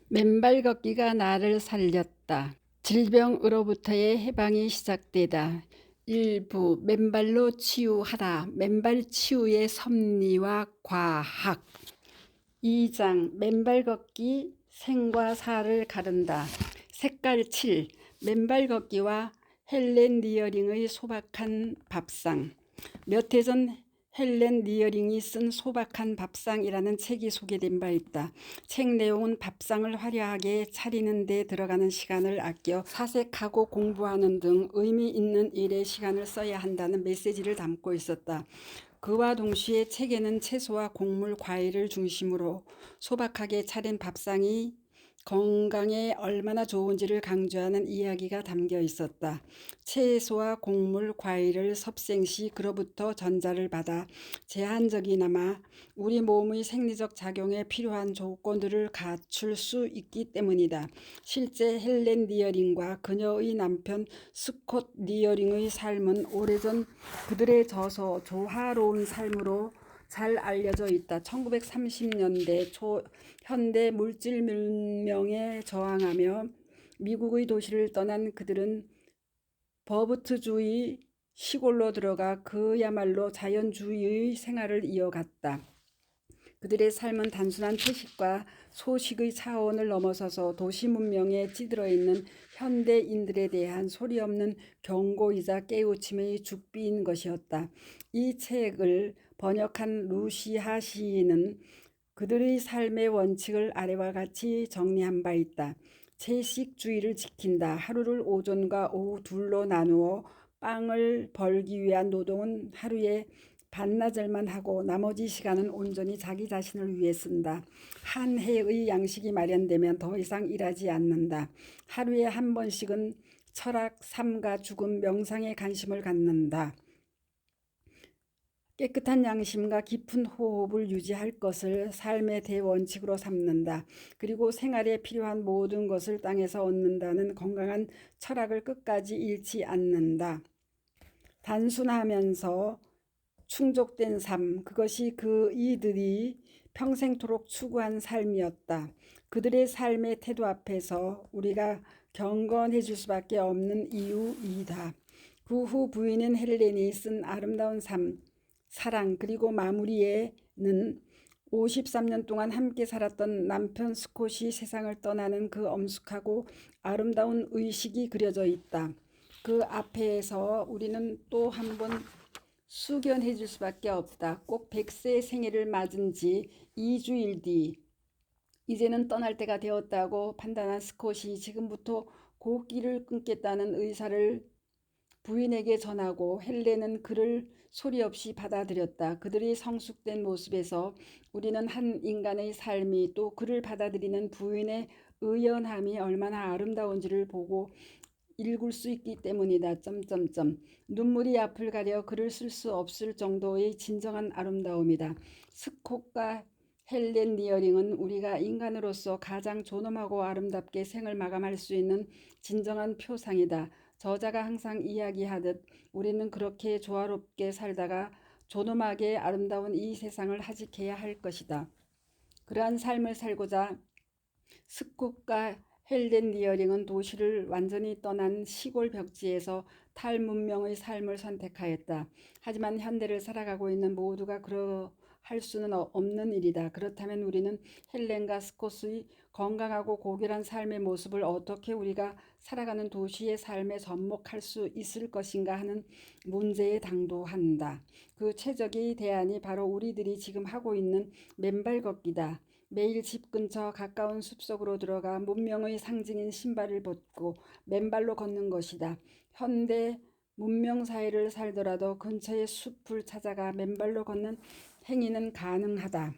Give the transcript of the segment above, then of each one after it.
맨발 걷기가 나를 살렸다. 질병으로부터의 해방이 시작되다. 일부 맨발로 치유하다. 맨발 치유의 섭리와 과학. 2장 맨발 걷기 생과 사를 가른다. 색깔 7. 맨발 걷기와 헬렌 리어링의 소박한 밥상. 몇 해 전 헬렌 리어링이 쓴 소박한 밥상이라는 책이 소개된 바 있다. 책 내용은 밥상을 화려하게 차리는 데 들어가는 시간을 아껴 사색하고 공부하는 등 의미 있는 일에 시간을 써야 한다는 메시지를 담고 있었다. 그와 동시에 책에는 채소와 곡물, 과일을 중심으로 소박하게 차린 밥상이 건강에 얼마나 좋은지를 강조하는 이야기가 담겨 있었다. 채소와 곡물, 과일을 섭생시 그로부터 전자를 받아 제한적이나마 우리 몸의 생리적 작용에 필요한 조건들을 갖출 수 있기 때문이다. 실제 헬렌 리어링과 그녀의 남편 스콧 리어링의 삶은 오래전 그들의 저서 조화로운 삶으로 잘 알려져 있다. 1930년대 초 현대 물질 문명에 저항하며 미국의 도시를 떠난 그들은 버브트주의 시골로 들어가 그야말로 자연주의의 생활을 이어갔다. 그들의 삶은 단순한 채식과 소식의 차원을 넘어서서 도시 문명에 찌들어 있는 현대인들에 대한 소리 없는 경고이자 깨우침의 죽비인 것이었다. 이 책을 번역한 루시하 시인은 그들의 삶의 원칙을 아래와 같이 정리한 바 있다. 채식주의를 지킨다. 하루를 오전과 오후 둘로 나누어 빵을 벌기 위한 노동은 하루에 반나절만 하고 나머지 시간은 온전히 자기 자신을 위해 쓴다. 한 해의 양식이 마련되면 더 이상 일하지 않는다. 하루에 한 번씩은 철학, 삶과 죽음, 명상에 관심을 갖는다. 깨끗한 양심과 깊은 호흡을 유지할 것을 삶의 대원칙으로 삼는다. 그리고 생활에 필요한 모든 것을 땅에서 얻는다는 건강한 철학을 끝까지 잃지 않는다. 단순하면서 충족된 삶, 그것이 이들이 평생토록 추구한 삶이었다. 그들의 삶의 태도 앞에서 우리가 경건해 줄 수밖에 없는 이유이다. 그 후 부인인 헬렌이 쓴 아름다운 삶, 사랑, 그리고 마무리에는 53년 동안 함께 살았던 남편 스콧이 세상을 떠나는 그 엄숙하고 아름다운 의식이 그려져 있다. 그 앞에서 우리는 또 한 번 숙연해 줄 수밖에 없다. 꼭 100세 생일을 맞은 지 2주일 뒤 이제는 떠날 때가 되었다고 판단한 스콧이 지금부터 곡기를 끊겠다는 의사를 부인에게 전하고 헬렌은 그를 소리 없이 받아들였다. 그들이 성숙된 모습에서 우리는 한 인간의 삶이 또 그를 받아들이는 부인의 의연함이 얼마나 아름다운지를 보고 읽을 수 있기 때문이다. 눈물이 앞을 가려 글을 쓸 수 없을 정도의 진정한 아름다움이다. 스콧과 헬렌 리어링은 우리가 인간으로서 가장 존엄하고 아름답게 생을 마감할 수 있는 진정한 표상이다. 저자가 항상 이야기하듯 우리는 그렇게 조화롭게 살다가 존엄하게 아름다운 이 세상을 하직해야 할 것이다. 그러한 삶을 살고자 스콧과 헬렌 리어링은 도시를 완전히 떠난 시골 벽지에서 탈문명의 삶을 선택하였다. 하지만 현대를 살아가고 있는 모두가 그러할 수는 없는 일이다. 그렇다면 우리는 헬렌과 스콧의 건강하고 고결한 삶의 모습을 어떻게 우리가 살아가는 도시의 삶에 접목할 수 있을 것인가 하는 문제에 당도한다. 그 최적의 대안이 바로 우리들이 지금 하고 있는 맨발 걷기다. 매일 집 근처 가까운 숲속으로 들어가 문명의 상징인 신발을 벗고 맨발로 걷는 것이다. 현대 문명 사회를 살더라도 근처의 숲을 찾아가 맨발로 걷는 행위는 가능하다.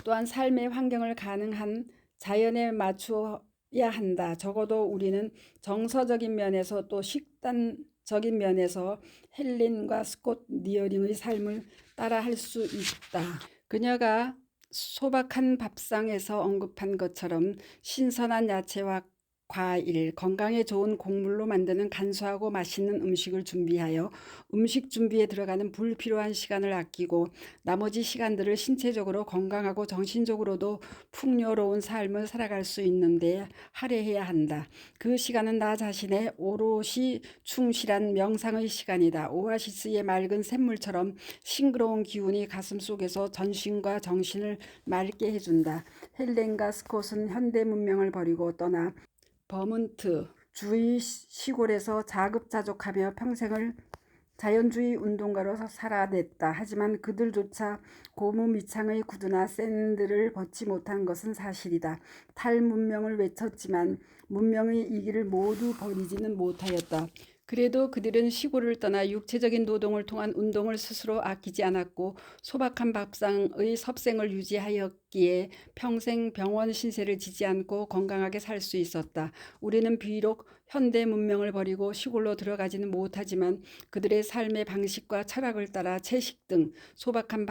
또한 삶의 환경을 가능한 자연에 맞추어야 한다. 적어도 우리는 정서적인 면에서 또 식단적인 면에서 헬렌과 스콧 리어링의 삶을 따라할 수 있다. 그녀가 소박한 밥상에서 언급한 것처럼 신선한 야채와 과일, 건강에 좋은 곡물로 만드는 간소하고 맛있는 음식을 준비하여 음식 준비에 들어가는 불필요한 시간을 아끼고 나머지 시간들을 신체적으로 건강하고 정신적으로도 풍요로운 삶을 살아갈 수 있는데 할애해야 한다. 그 시간은 나 자신의 오롯이 충실한 명상의 시간이다. 오아시스의 맑은 샘물처럼 싱그러운 기운이 가슴 속에서 전신과 정신을 맑게 해준다. 헬렌과 스콧은 현대 문명을 버리고 떠나 버몬트 주의 시골에서 자급자족하며 평생을 자연주의 운동가로 살아냈다. 하지만 그들조차 고무 밑창의 구두나 샌들을 벗지 못한 것은 사실이다. 탈문명을 외쳤지만 문명의 이기를 모두 버리지는 못하였다. 그래도 그들은 시골을 떠나 육체적인 노동을 통한 운동을 스스로 아끼지 않았고 소박한 밥상의 섭생을 유지하였기에 평생 병원 신세를 지지 않고 건강하게 살 수 있었다. 우리는 비록 현대 문명을 버리고 시골로 들어가지는 못하지만 그들의 삶의 방식과 철학을 따라 채식 등 소박한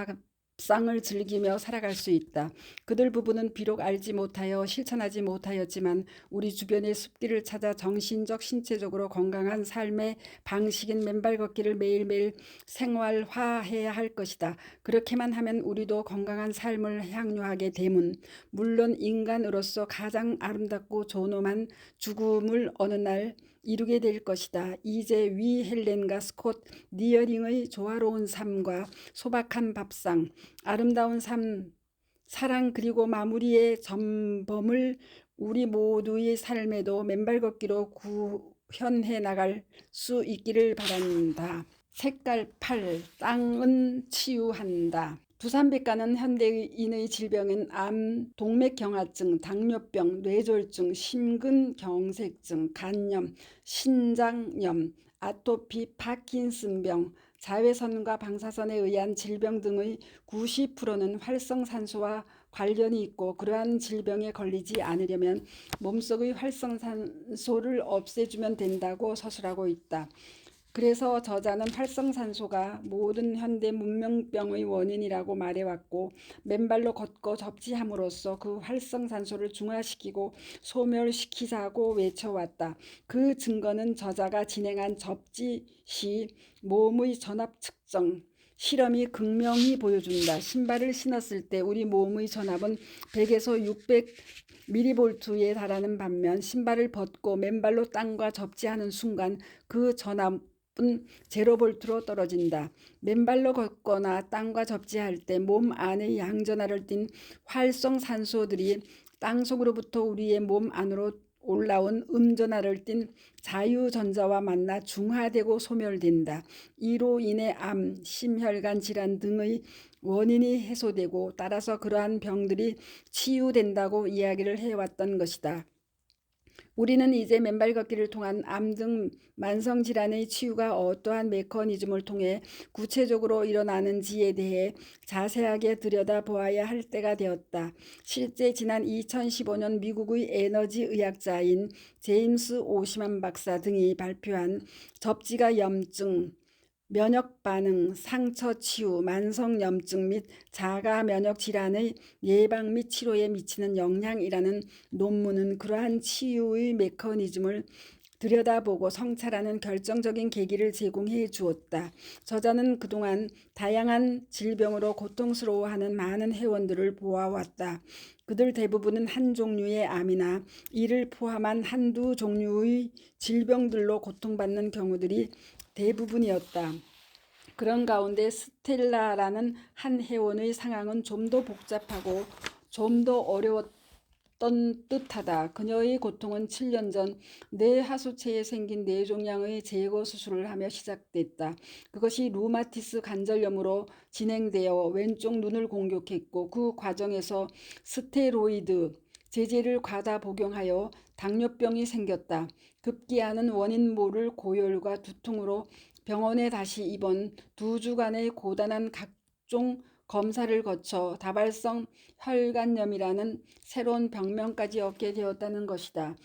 밥상을 즐기며 살아갈 수 있다. 그들 부부는 비록 알지 못하여 실천하지 못하였지만 우리 주변의 숲길을 찾아 정신적, 신체적으로 건강한 삶의 방식인 맨발 걷기를 매일매일 생활화해야 할 것이다. 그렇게만 하면 우리도 건강한 삶을 향유하게 되문. 물론 인간으로서 가장 아름답고 존엄한 죽음을 어느 날 이루게 될 것이다. 이제 위 헬렌과 스콧 니어링의 조화로운 삶과 소박한 밥상, 아름다운 삶, 사랑 그리고 마무리의 전범을 우리 모두의 삶에도 맨발 걷기로 구현해 나갈 수 있기를 바란다. 색깔 8. 땅은 치유한다. 두산백과는 현대인의 질병인 암, 동맥경화증, 당뇨병, 뇌졸중, 심근경색증, 간염, 신장염, 아토피, 파킨슨병, 자외선과 방사선에 의한 질병 등의 90%는 활성산소와 관련이 있고 그러한 질병에 걸리지 않으려면 몸속의 활성산소를 없애주면 된다고 서술하고 있다. 그래서 저자는 활성산소가 모든 현대 문명병의 원인이라고 말해왔고 맨발로 걷고 접지함으로써 그 활성산소를 중화시키고 소멸시키자고 외쳐왔다. 그 증거는 저자가 진행한 접지 시 몸의 전압 측정 실험이 극명히 보여준다. 신발을 신었을 때 우리 몸의 전압은 100에서 600 미리볼트에 달하는 반면 신발을 벗고 맨발로 땅과 접지하는 순간 그 전압은 0볼트로 떨어진다. 맨발로 걷거나 땅과 접지할 때 몸 안의 양전하를 띤 활성산소들이 땅속으로부터 우리의 몸 안으로 올라온 음전하를 띤 자유전자와 만나 중화되고 소멸된다. 이로 인해 암, 심혈관 질환 등의 원인이 해소되고 따라서 그러한 병들이 치유된다고 이야기를 해왔던 것이다. 우리는 이제 맨발 걷기를 통한 암 등 만성질환의 치유가 어떠한 메커니즘을 통해 구체적으로 일어나는지에 대해 자세하게 들여다보아야 할 때가 되었다. 실제 지난 2015년 미국의 에너지 의학자인 제임스 오시만 박사 등이 발표한 접지가 염증, 면역반응, 상처 치유, 만성염증 및 자가 면역 질환의 예방 및 치료에 미치는 영향이라는 논문은 그러한 치유의 메커니즘을 들여다보고 성찰하는 결정적인 계기를 제공해 주었다. 저자는 그동안 다양한 질병으로 고통스러워하는 많은 회원들을 보아왔다. 그들 대부분은 한 종류의 암이나 이를 포함한 한두 종류의 질병들로 고통받는 경우들이 대부분이었다. 그런 가운데 스텔라라는 한 회원의 상황은 좀 더 복잡하고 좀 더 어려웠던 듯하다. 그녀의 고통은 7년 전 뇌 하수체에 생긴 뇌종양의 제거 수술을 하며 시작됐다. 그것이 루마티스 관절염으로 진행되어 왼쪽 눈을 공격했고 그 과정에서 스테로이드 제제를 과다 복용하여 당뇨병이 생겼다. 급기야는 원인 모를 고열과 두통으로 병원에 다시 입원, 2주간의 고단한 각종 검사를 거쳐 다발성 혈관염이라는 새로운 병명까지 얻게 되었다는 것이다.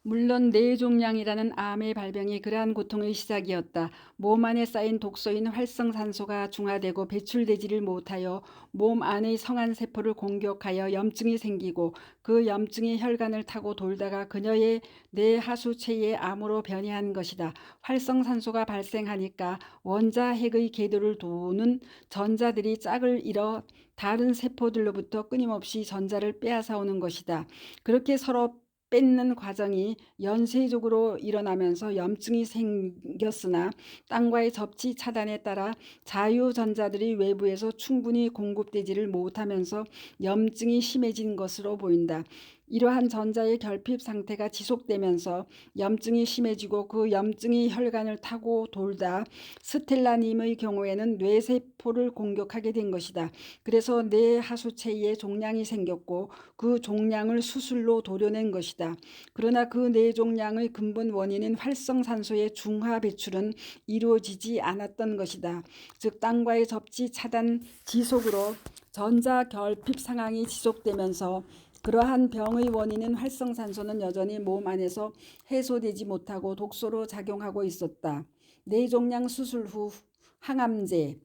물론 뇌종양이라는 암의 발병이 그러한 고통의 시작이었다. 몸 안에 쌓인 독소인 활성산소가 중화되고 배출되지를 못하여 몸 안의 성안세포를 공격하여 염증이 생기고 그 염증이 혈관을 타고 돌다가 그녀의 뇌하수체의 암으로 변이한 것이다. 활성산소가 발생하니까 원자핵의 궤도를 도는 전자들이 짝을 이뤄 다른 세포들로부터 끊임없이 전자를 빼앗아오는 것이다. 그렇게 서로 뺏는 과정이 연쇄적으로 일어나면서 염증이 생겼으나 땅과의 접지 차단에 따라 자유전자들이 외부에서 충분히 공급되지를 못하면서 염증이 심해진 것으로 보인다. 이러한 전자의 결핍 상태가 지속되면서 염증이 심해지고 그 염증이 혈관을 타고 돌다 스텔라님의 경우에는 뇌세포를 공격하게 된 것이다. 그래서 뇌하수체에 종양이 생겼고 그 종양을 수술로 도려낸 것이다. 그러나 그 뇌종양의 근본 원인인 활성산소의 중화 배출은 이루어지지 않았던 것이다. 즉 땅과의 접지 차단 지속으로 전자 결핍 상황이 지속되면서 그러한 병의 원인인 활성산소는 여전히 몸 안에서 해소되지 못하고 독소로 작용하고 있었다. 뇌종양 수술 후 항암제,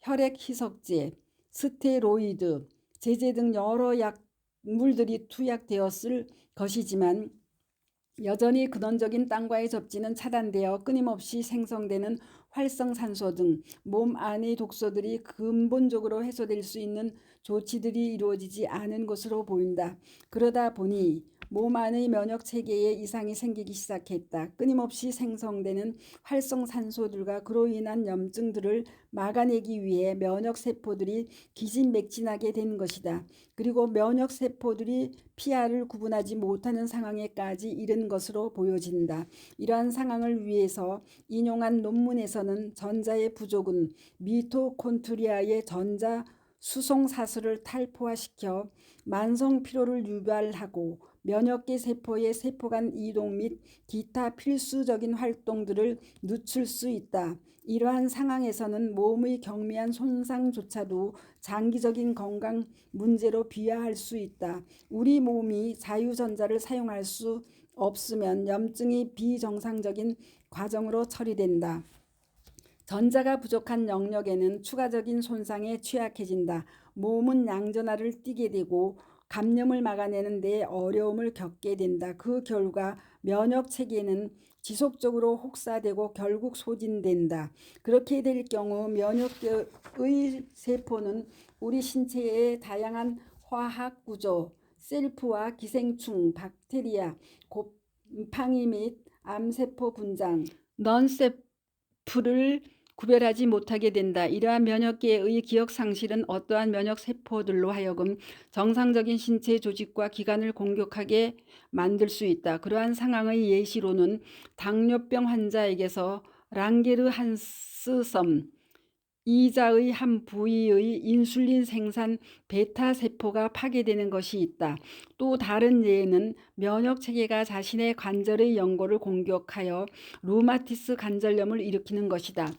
혈액희석제, 스테로이드, 제제 등 여러 약물들이 투약되었을 것이지만 여전히 근원적인 땅과의 접지는 차단되어 끊임없이 생성되는 활성산소 등 몸 안의 독소들이 근본적으로 해소될 수 있는 조치들이 이루어지지 않은 것으로 보인다. 그러다 보니 몸 안의 면역 체계에 이상이 생기기 시작했다. 끊임없이 생성되는 활성산소들과 그로 인한 염증들을 막아내기 위해 면역세포들이 기진맥진하게 된 것이다. 그리고 면역세포들이 피하를 구분하지 못하는 상황에까지 이른 것으로 보여진다. 이러한 상황을 위해서 인용한 논문에서는 전자의 부족은 미토콘드리아의 전자 수송사슬을 탈포화시켜 만성 피로를 유발하고 면역계 세포의 세포간 이동 및 기타 필수적인 활동들을 늦출 수 있다. 이러한 상황에서는 몸의 경미한 손상조차도 장기적인 건강 문제로 비화할 수 있다. 우리 몸이 자유전자를 사용할 수 없으면 염증이 비정상적인 과정으로 처리된다. 전자가 부족한 영역에는 추가적인 손상에 취약해진다. 몸은 양전하를 띠게 되고 감염을 막아내는 데 어려움을 겪게 된다. 그 결과 면역 체계는 지속적으로 혹사되고 결국 소진된다. 그렇게 될 경우 면역의 세포는 우리 신체의 다양한 화학 구조, 셀프와 기생충, 박테리아, 곰팡이 및 암세포 분장, 넌세프를 구별하지 못하게 된다. 이러한 면역계의 기억 상실은 어떠한 면역 세포들로 하여금 정상적인 신체 조직과 기관을 공격하게 만들 수 있다. 그러한 상황의 예시로는 당뇨병 환자에게서 랑게르한스섬 이자의 한 부위의 인슐린 생산 베타 세포가 파괴되는 것이 있다. 또 다른 예는 면역 체계가 자신의 관절의 연골을 공격하여 루마티스 관절염을 일으키는 것이다.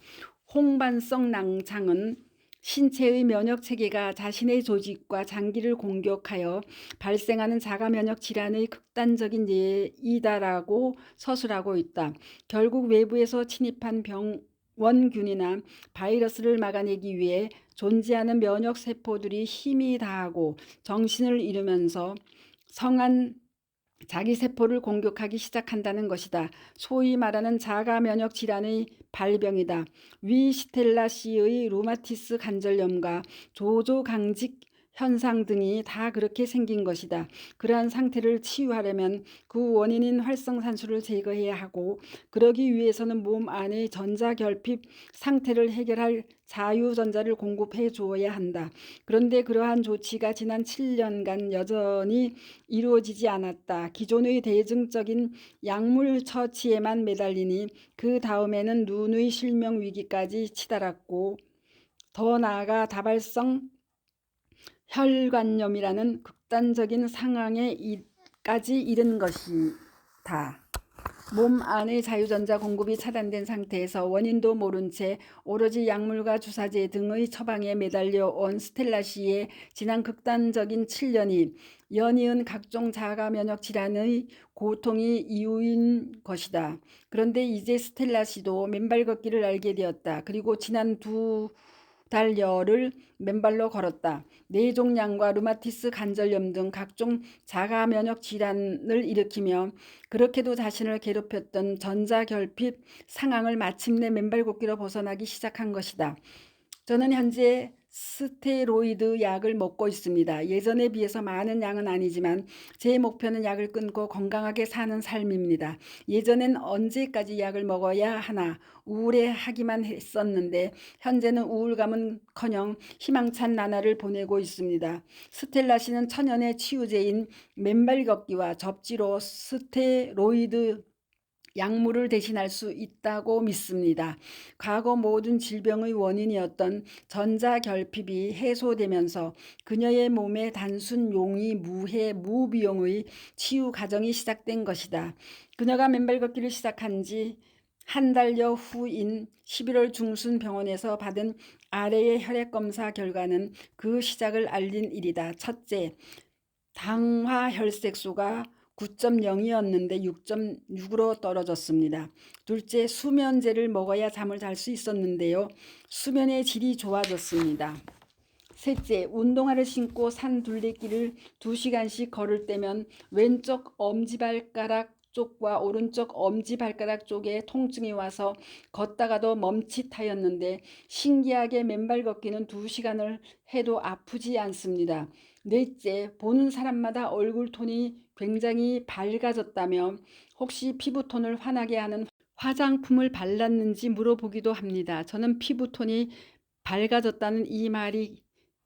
홍반성 낭창은 신체의 면역 체계가 자신의 조직과 장기를 공격하여 발생하는 자가 면역 질환의 극단적인 예이다라고 서술하고 있다. 결국 외부에서 침입한 원균이나 바이러스를 막아내기 위해 존재하는 면역 세포들이 힘이 다하고 정신을 잃으면서 성한 자기 세포를 공격하기 시작한다는 것이다. 소위 말하는 자가 면역 질환의 발병이다. 위시텔라 씨의 루마티스 관절염과 조조강직 현상 등이 다 그렇게 생긴 것이다. 그러한 상태를 치유하려면 그 원인인 활성산소를 제거해야 하고 그러기 위해서는 몸 안의 전자결핍 상태를 해결할 자유전자를 공급해 주어야 한다. 그런데 그러한 조치가 지난 7년간 여전히 이루어지지 않았다. 기존의 대증적인 약물 처치에만 매달리니 그 다음에는 눈의 실명 위기까지 치달았고 더 나아가 다발성 혈관염이라는 극단적인 상황에까지 이른 것이다. 몸 안의 자유전자 공급이 차단된 상태에서 원인도 모른 채 오로지 약물과 주사제 등의 처방에 매달려 온 스텔라 씨의 지난 극단적인 7년이 연이은 각종 자가 면역 질환의 고통이 이유인 것이다. 그런데 이제 스텔라 씨도 맨발 걷기를 알게 되었다. 그리고 지난 2달여를 맨발로 걸었다. 뇌종양과 루마티스 관절염 등 각종 자가 면역 질환을 일으키며 그렇게도 자신을 괴롭혔던 전자결핍 상황을 마침내 맨발 걷기로 벗어나기 시작한 것이다. 저는 현재 스테로이드 약을 먹고 있습니다. 예전에 비해서 많은 양은 아니지만 제 목표는 약을 끊고 건강하게 사는 삶입니다. 예전엔 언제까지 약을 먹어야 하나 우울해하기만 했었는데 현재는 우울감은커녕 희망찬 나날을 보내고 있습니다. 스텔라 씨는 천연의 치유제인 맨발 걷기와 접지로 스테로이드 약물을 대신할 수 있다고 믿습니다. 과거 모든 질병의 원인이었던 전자결핍이 해소되면서 그녀의 몸에 단순 용이 무해 무비용의 치유 과정이 시작된 것이다. 그녀가 맨발 걷기를 시작한 지 한 달여 후인 11월 중순 병원에서 받은 아래의 혈액 검사 결과는 그 시작을 알린 일이다. 첫째, 당화혈색소가 9.0이었는데 6.6으로 떨어졌습니다. 둘째, 수면제를 먹어야 잠을 잘 수 있었는데요. 수면의 질이 좋아졌습니다. 셋째, 운동화를 신고 산 둘레길을 2시간씩 걸을 때면 왼쪽 엄지발가락 쪽과 오른쪽 엄지발가락 쪽에 통증이 와서 걷다가도 멈칫하였는데 신기하게 맨발 걷기는 2시간을 해도 아프지 않습니다. 넷째, 보는 사람마다 얼굴 톤이 굉장히 밝아졌다며 혹시 피부톤을 환하게 하는 화장품을 발랐는지 물어보기도 합니다. 저는 피부톤이 밝아졌다는 이 말이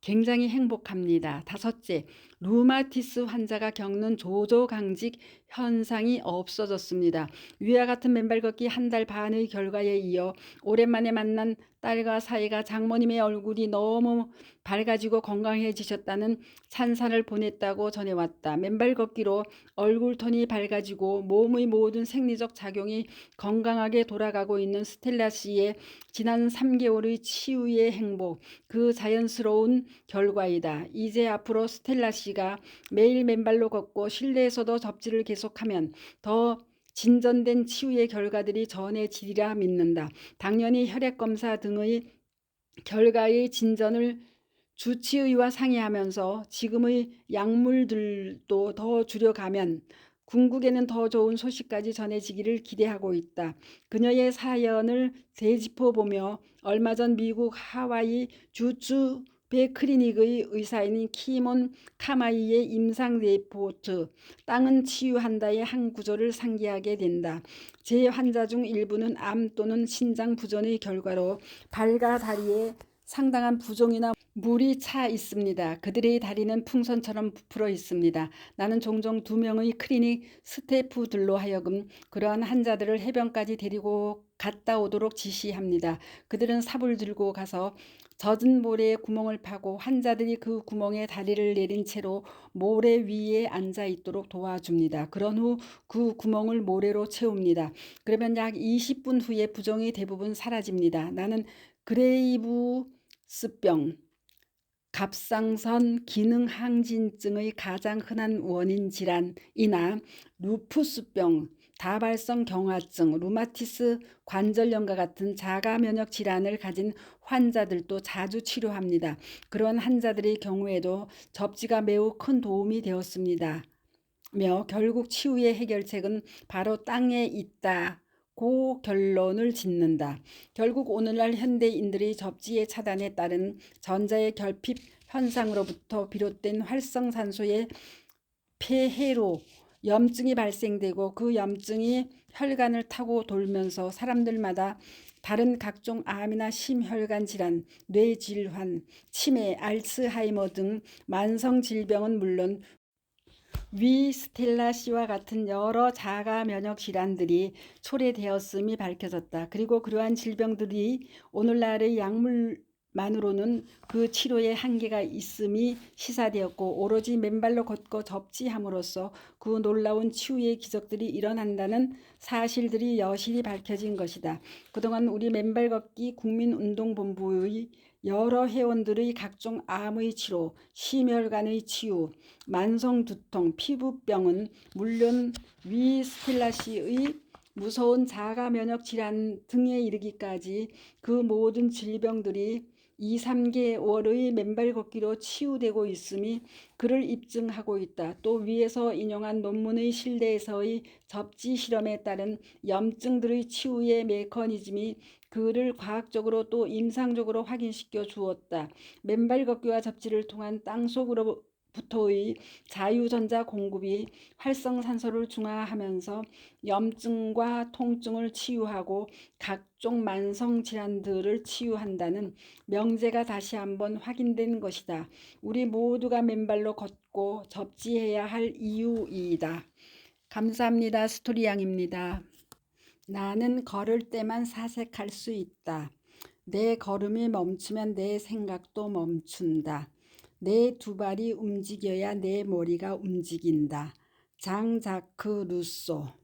굉장히 행복합니다. 다섯째, 루마티스 환자가 겪는 조조강직 현상이 없어졌습니다. 위와 같은 맨발 걷기 한 달 반의 결과에 이어 오랜만에 만난 딸과 사이가 장모님의 얼굴이 너무 밝아지고 건강해지셨다는 찬사를 보냈다고 전해왔다. 맨발 걷기로 얼굴 톤이 밝아지고 몸의 모든 생리적 작용이 건강하게 돌아가고 있는 스텔라 씨의 지난 3개월의 치유의 행복, 그 자연스러운 결과이다. 이제 앞으로 스텔라 씨가 매일 맨발로 걷고 실내에서도 접지를 계속하면 더 진전된 치유의 결과들이 전해지리라 믿는다. 당연히 혈액검사 등의 결과의 진전을 주치의와 상의하면서 지금의 약물들도 더 줄여가면 궁극에는 더 좋은 소식까지 전해지기를 기대하고 있다. 그녀의 사연을 되짚어보며 얼마 전 미국 하와이 주츠 배 클리닉의 의사인 키몬 카마이의 임상 레포트 땅은 치유한다의 한 구절을 상기하게 된다. 제 환자 중 일부는 암 또는 신장 부전의 결과로 발과 다리에 상당한 부종이나 물이 차 있습니다. 그들의 다리는 풍선처럼 부풀어 있습니다. 나는 종종 2명의 클리닉 스태프들로 하여금 그러한 환자들을 해변까지 데리고 갔다 오도록 지시합니다. 그들은 삽을 들고 가서 젖은 모래에 구멍을 파고 환자들이 그 구멍에 다리를 내린 채로 모래 위에 앉아 있도록 도와줍니다. 그런 후 그 구멍을 모래로 채웁니다. 그러면 약 20분 후에 부종이 대부분 사라집니다. 나는 그레이브스병, 갑상선 기능 항진증의 가장 흔한 원인 질환이나 루푸스병, 다발성 경화증, 루마티스 관절염과 같은 자가 면역 질환을 가진 환자들도 자주 치료합니다. 그런 환자들의 경우에도 접지가 매우 큰 도움이 되었습니다. 결국 치유의 해결책은 바로 땅에 있다고 결론을 짓는다. 결국 오늘날 현대인들의 접지의 차단에 따른 전자의 결핍 현상으로부터 비롯된 활성산소의 폐해로 염증이 발생되고 그 염증이 혈관을 타고 돌면서 사람들마다 다른 각종 암이나 심혈관 질환, 뇌질환, 치매, 알츠하이머 등 만성 질병은 물론 위 스텔라 씨와 같은 여러 자가 면역 질환들이 초래되었음이 밝혀졌다. 그리고 그러한 질병들이 오늘날의 약물 만으로는 그 치료에 한계가 있음이 시사되었고 오로지 맨발로 걷고 접지함으로써 그 놀라운 치유의 기적들이 일어난다는 사실들이 여실히 밝혀진 것이다. 그동안 우리 맨발 걷기 국민운동본부의 여러 회원들의 각종 암의 치료, 심혈관의 치유, 만성두통, 피부병은 물론 위스텔라시의 무서운 자가 면역 질환 등에 이르기까지 그 모든 질병들이 2, 3개월의 맨발 걷기로 치유되고 있음이 그를 입증하고 있다. 또 위에서 인용한 논문의 실내에서의 접지 실험에 따른 염증들의 치유의 메커니즘이 그를 과학적으로 또 임상적으로 확인시켜 주었다. 맨발 걷기와 접지를 통한 땅속으로부터의 자유전자 공급이 활성산소를 중화하면서 염증과 통증을 치유하고 각종 만성 질환들을 치유한다는 명제가 다시 한번 확인된 것이다. 우리 모두가 맨발로 걷고 접지해야 할 이유이다. 감사합니다. 스토리양입니다. 나는 걸을 때만 사색할 수 있다. 내 걸음이 멈추면 내 생각도 멈춘다. 내 두 발이 움직여야 내 머리가 움직인다. 장 자크 루소.